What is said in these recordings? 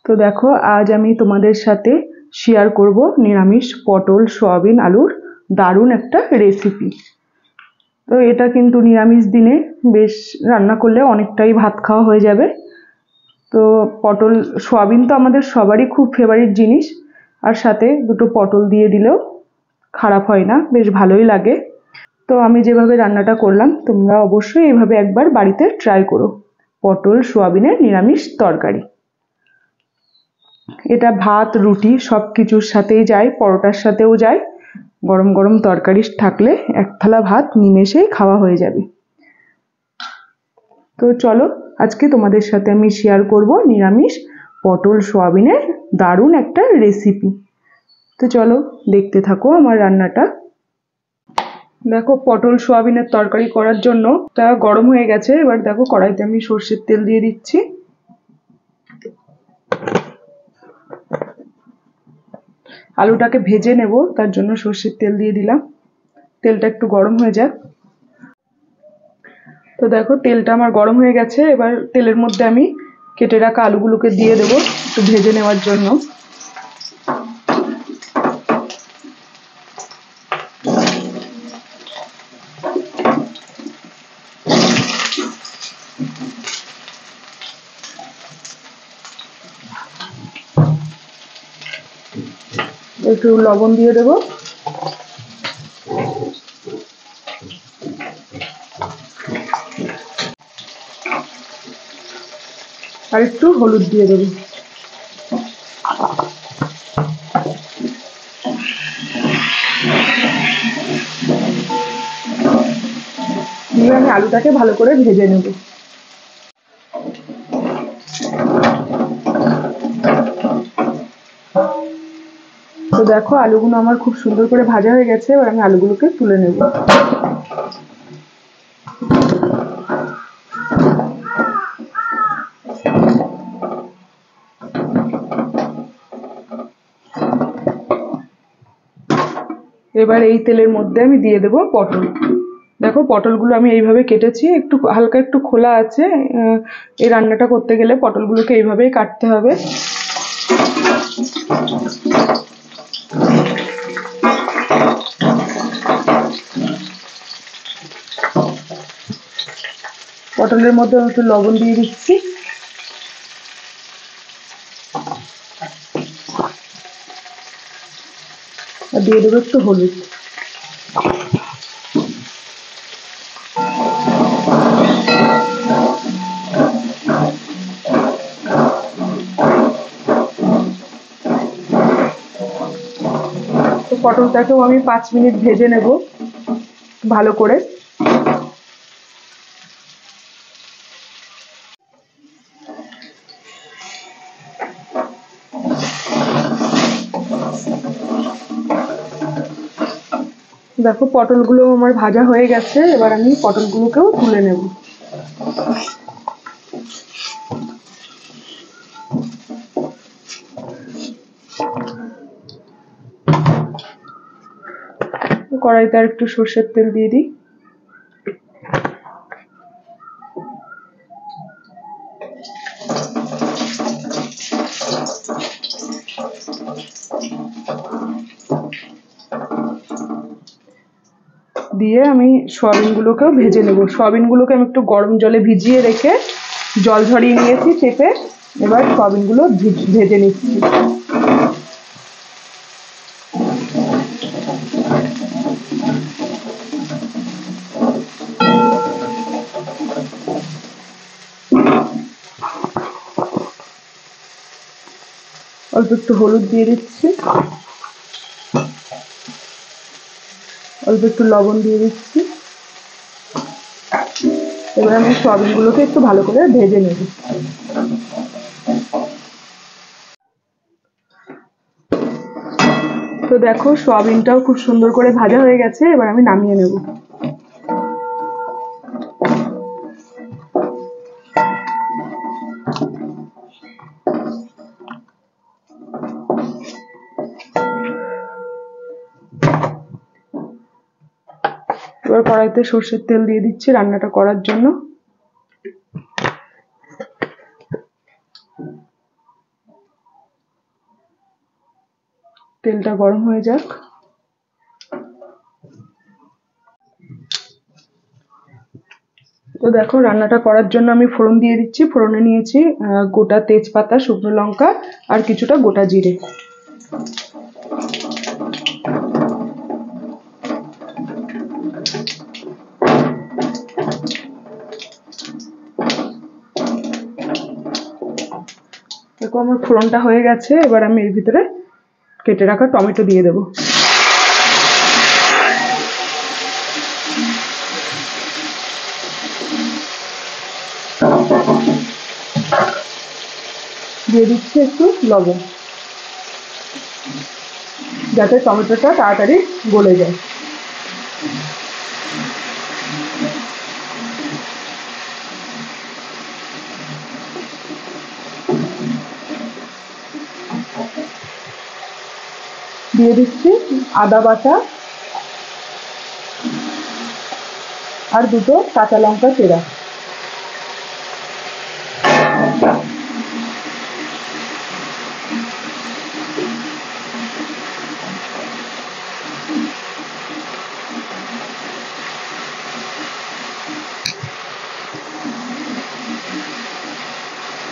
তো দেখো আজ আমি তোমাদের সাথে শেয়ার করব নিরামিষ পটল সয়াবিন আলুর দারুণ একটা রেসিপি। তো এটা কিন্তু নিরামিষ দিনে বেশ রান্না করলে অনেকটাই ভাত খাওয়া হয়ে যাবে। তো পটল সয়াবিন তো আমাদের সবারই খুব ফেভারিট জিনিস, আর সাথে দুটো পটল দিয়ে দিলেও খারাপ হয় না, বেশ ভালোই লাগে। তো আমি যেভাবে রান্নাটা করলাম তোমরা অবশ্যই এভাবে একবার বাড়িতে ট্রাই করো। পটল সয়াবিনের নিরামিষ তরকারি, এটা ভাত রুটি সব কিছুর সাথেই যায়, পরোটার সাথেও যায়। গরম গরম তরকারি থাকলে এক থালা ভাত নিমেষেই খাওয়া হয়ে যাবে। তো চলো আজকে তোমাদের সাথে আমি শেয়ার করব নিরামিষ পটল সয়াবিনের দারুণ একটা রেসিপি। তো চলো দেখতে থাকো আমার রান্নাটা। দেখো পটল সয়াবিনের তরকারি করার জন্য তা গরম হয়ে গেছে। এবার দেখো কড়াইতে আমি সর্ষের তেল দিয়ে দিচ্ছি। আলুটাকে ভেজে নেব, তার জন্য সর্ষের তেল দিয়ে দিলাম। তেলটা একটু গরম হয়ে যাক। তো দেখো তেলটা আমার গরম হয়ে গেছে। এবার তেলের মধ্যে আমি কেটে রাখা আলুগুলোকে দিয়ে দেবো একটু ভেজে নেওয়ার জন্য। একটু লবণ দিয়ে দেবো, আর একটু হলুদ দিয়ে দেবো। দিয়ে আমি আলুটাকে ভালো করে ভেজে নেব। তো দেখো আলুগুলো আমার খুব সুন্দর করে ভাজা হয়ে গেছে। এবার আমি আলুগুলোকে তুলে নেব। এবার এই তেলের মধ্যে আমি দিয়ে দেবো পটল। দেখো পটলগুলো আমি এইভাবে কেটেছি, একটু হালকা একটু খোলা আছে। এই রান্নাটা করতে গেলে পটলগুলোকে এইভাবেই কাটতে হবে। পটলের মধ্যে আমি একটু লবণ দিয়ে দিচ্ছি, আর দিয়ে দেবো একটু হলুদ। তো পটলটাকেও আমি 5 মিনিট ভেজে নেব ভালো করে। দেখো পটলগুলো আমার ভাজা হয়ে গেছে। এবার আমি পটলগুলোকেও তুলে নেব। কড়াইতে আর একটু সর্ষের তেল দিয়ে দিই। দিয়ে আমি সয়াবিনগুলোকেও ভেজে নেব। সয়াবিনগুলোকে আমি একটু গরম জলে ভিজিয়ে রেখে জল ঝরিয়ে নিয়েছি চেপে। এবার সয়াবিনগুলো ভেজে নিচ্ছি। অল্প একটু হলুদ দিয়ে দিচ্ছি, অল্প একটু লবণ দিয়ে দিচ্ছি। এবার আমি সয়াবিনগুলোকে একটু ভালো করে ভেজে নেব। তো দেখো সয়াবিনটাও খুব সুন্দর করে ভাজা হয়ে গেছে। এবার আমি নামিয়ে নেব। এবার কড়াইতে সর্ষের তেল দিয়ে দিচ্ছি রান্নাটা করার জন্য। তেলটা গরম হয়ে যাক। তো দেখো রান্নাটা করার জন্য আমি ফোড়ন দিয়ে দিচ্ছি। ফোড়নে নিয়েছি গোটা তেজপাতা, শুকনো লঙ্কা আর কিছুটা গোটা জিরে। দেখো আমার ফোড়নটা হয়ে গেছে। এবার আমি এর ভিতরে কেটে রাখা টমেটো দিয়ে দেবো। দিয়ে দিচ্ছি একটু লবণ, যাতে টমেটোটা তাড়াতাড়ি গলে যায়। দিয়ে দিচ্ছি আদা বাটা আর দুটো কাঁচা লঙ্কা চেরা।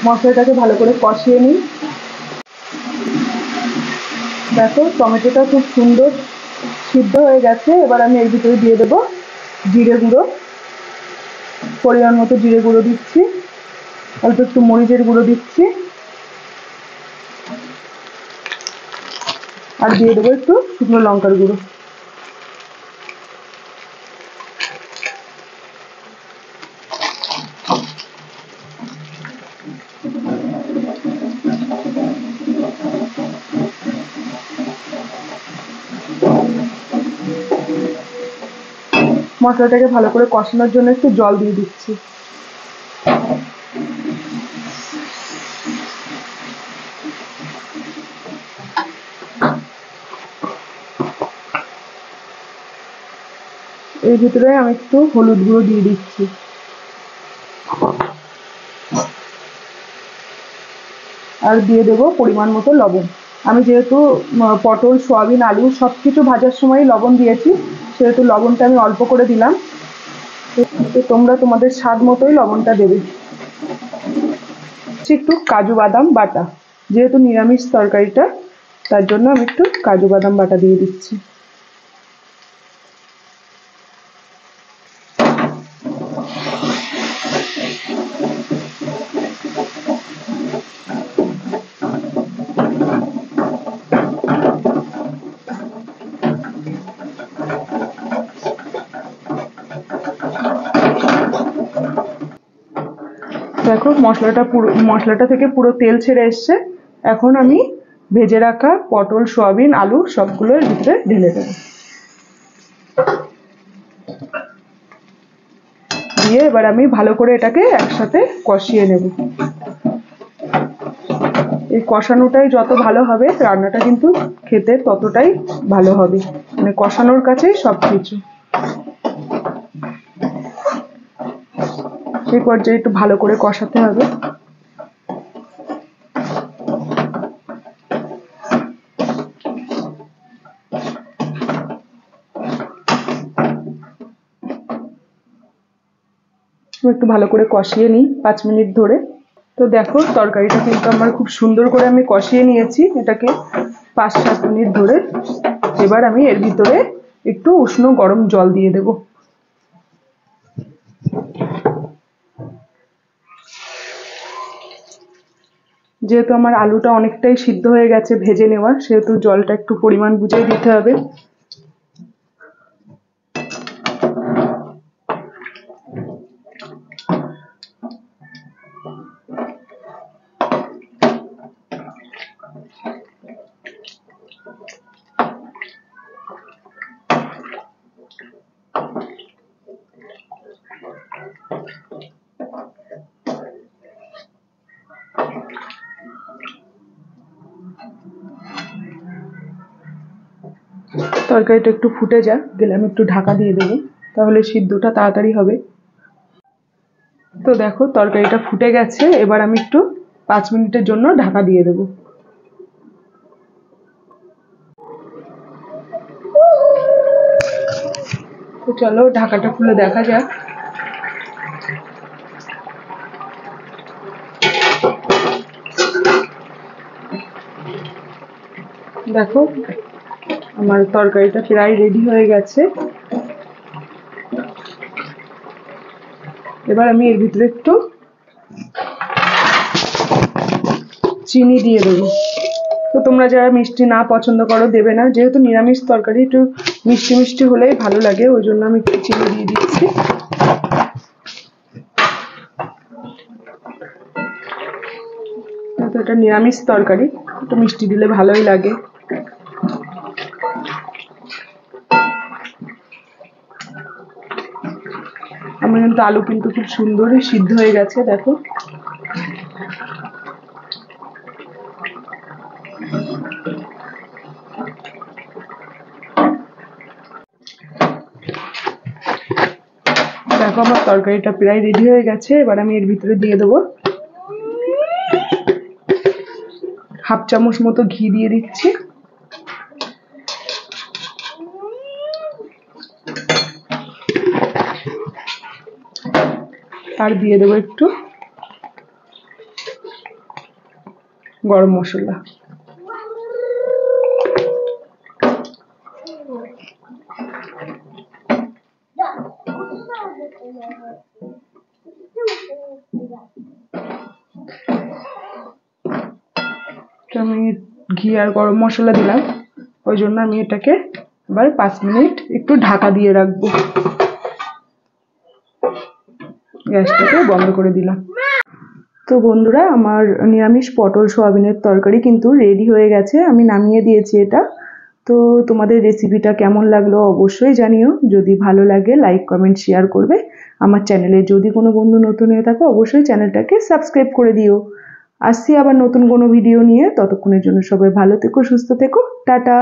মশলাটাকে ভালো করে কষিয়ে নিই। দেখো টমেটোটা খুব সুন্দর সিদ্ধ হয়ে গেছে। এবার আমি এর ভিতরে দিয়ে দেবো জিরে গুঁড়ো, পরিমাণ মতো জিরে গুঁড়ো দিচ্ছি, অল্প একটু মরিচের গুঁড়ো দিচ্ছি, আর দিয়ে দেবো একটু শুকনো লঙ্কার গুঁড়ো। মশলাটাকে ভালো করে কষানোর জন্য একটু জল দিয়ে দিচ্ছি। এর ভিতরে আমি একটু হলুদ গুঁড়ো দিয়ে দিচ্ছি। আর দিয়ে দেবো পরিমাণ মতো লবণ। আমি যেহেতু পটল, সয়াবিন, আলু সবকিছু ভাজার সময় লবণ দিয়েছি, সেহেতু লবণটা আমি অল্প করে দিলাম। তো তোমরা তোমাদের স্বাদ মতোই লবণটা দেবে। একটু কাজু বাদাম বাটা, যেহেতু নিরামিষ তরকারিটা, তার জন্য আমি একটু কাজু বাদাম বাটা দিয়ে দিচ্ছি। দেখো মশলাটা থেকে পুরো তেল ছেড়ে এসছে। এখন আমি ভেজে রাখা পটল, সয়াবিন, আলু সবগুলো এর ভিতরে ঢেলে দেবো। দিয়ে এবার আমি ভালো করে এটাকে একসাথে কষিয়ে নেব। এই কষানোটাই যত ভালো হবে, রান্নাটা কিন্তু খেতে ততটাই ভালো হবে। মানে কষানোর কাছেই সবকিছু। এই পর্যায়ে একটু ভালো করে কষাতে হবে। একটু ভালো করে কষিয়ে নিই 5 মিনিট ধরে। তো দেখো তরকারিটা কিন্তু আমার খুব সুন্দর করে আমি কষিয়ে নিয়েছি এটাকে 5-7 মিনিট ধরে। এবার আমি এর ভিতরে একটু উষ্ণ গরম জল দিয়ে দেব। যেহেতু আমার আলুটা অনেকটাই সিদ্ধ হয়ে গেছে ভেজে নেওয়া, সেহেতু জলটা একটু পরিমাণ বুঝে দিতে হবে। তরকারিটা একটু ফুটে যাক, গেলে আমি একটু ঢাকা দিয়ে দেবো, তাহলে সিদ্ধটা তাড়াতাড়ি হবে। তো দেখো তরকারিটা ফুটে গেছে। এবার আমি একটু 5 মিনিটের জন্য ঢাকা দিয়ে দেবো। তো চলো ঢাকাটা খুলে দেখা যাক। দেখো আমার তরকারিটা প্রায় রেডি হয়ে গেছে। এবার আমি এর ভিতরে একটু চিনি দিয়ে দেবো। তো তোমরা যারা মিষ্টি না পছন্দ করো দেবে না, যেহেতু নিরামিষ তরকারি একটু মিষ্টি মিষ্টি হলেই ভালো লাগে, ওই জন্য আমি একটু চিনি দিয়ে দিচ্ছি। তো এটা নিরামিষ তরকারি, একটু মিষ্টি দিলে ভালোই লাগে। আমার কিন্তু আলু কিন্তু খুব সুন্দরই সিদ্ধ হয়ে গেছে, দেখো। দেখো আমার তরকারিটা প্রায় রেডি হয়ে গেছে। এবার আমি এর ভিতরে দিয়ে দেবো হাফ চামচ মতো ঘি দিয়ে দিচ্ছি। আর দিয়ে দেবো একটু গরম মশলা। আমি ঘি আর গরম মশলা দিলাম, ওই জন্য আমি এটাকে এবার 5 মিনিট একটু ঢাকা দিয়ে রাখবো। গ্যাসটাকে বন্ধ করে দিলাম। তো বন্ধুরা, আমার নিরামিষ পটল সোয়াবিনের তরকারি কিন্তু রেডি হয়ে গেছে, আমি নামিয়ে দিয়েছি এটা। তো তোমাদের রেসিপিটা কেমন লাগলো অবশ্যই জানিও। যদি ভালো লাগে লাইক কমেন্ট শেয়ার করবে। আমার চ্যানেলে যদি কোনো বন্ধু নতুন হয়ে থাকো অবশ্যই চ্যানেলটাকে সাবস্ক্রাইব করে দিও। আসছি আবার নতুন কোনো ভিডিও নিয়ে, ততক্ষণের জন্য সবাই ভালো থেকো, সুস্থ থেকো, টাটা।